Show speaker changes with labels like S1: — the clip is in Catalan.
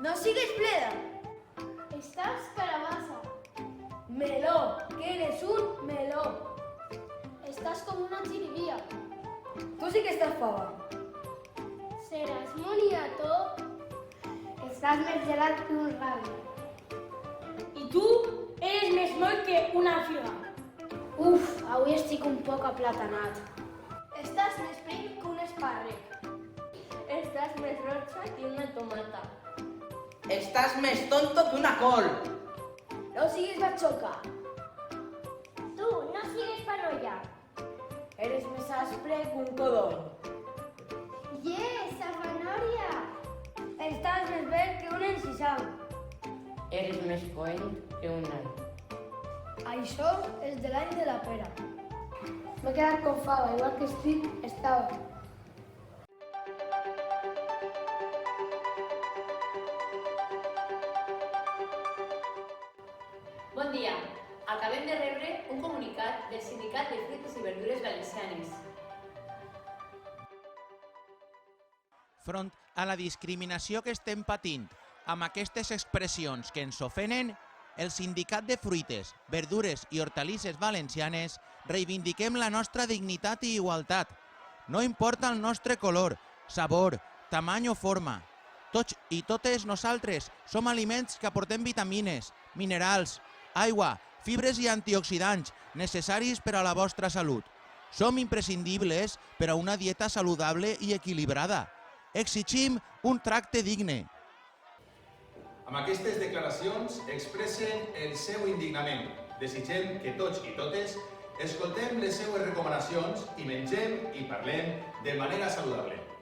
S1: No sigues bleda.
S2: Estás calabaza.
S1: Meló, que eres un meló.
S2: Estás como una chiribía.
S1: Tú sí que estás fava.
S2: Seràs moniato. Estàs més gelat que un radi.
S1: I tu eres més moll que una figa.
S2: Uf, avui estic un poc aplatanat.
S1: Estàs més prim que un espàrrec.
S3: Estàs més roja que una tomata.
S4: Estás més tonto que una col.
S1: No siguis batxoca.
S2: Tu, no sigues panolla.
S1: Eres més aspre que un codony.
S2: Yes, safanòria.
S1: Estàs més verd que un encisam.
S3: Eres més coent que un all.
S1: Això és de l'any de la pera.
S2: M'he quedat com fava, igual que estic, estava.
S5: Bon dia. Acabem de rebre un comunicat del Sindicat de Fruites i Verdures Valencianes.
S6: Front a la discriminació que estem patint amb aquestes expressions que ens ofenen, el Sindicat de Fruites, Verdures i Hortalisses Valencianes reivindiquem la nostra dignitat i igualtat. No importa el nostre color, sabor, tamany o forma. Tots i totes nosaltres som aliments que aportem vitamines, minerals, aigua, fibres i antioxidants necessaris per a la vostra salut. Som imprescindibles per a una dieta saludable i equilibrada. Exigim un tracte digne.
S7: Amb aquestes declaracions expressen el seu indignament. Desitgem que tots i totes escoltem les seues recomanacions i mengem i parlem de manera saludable.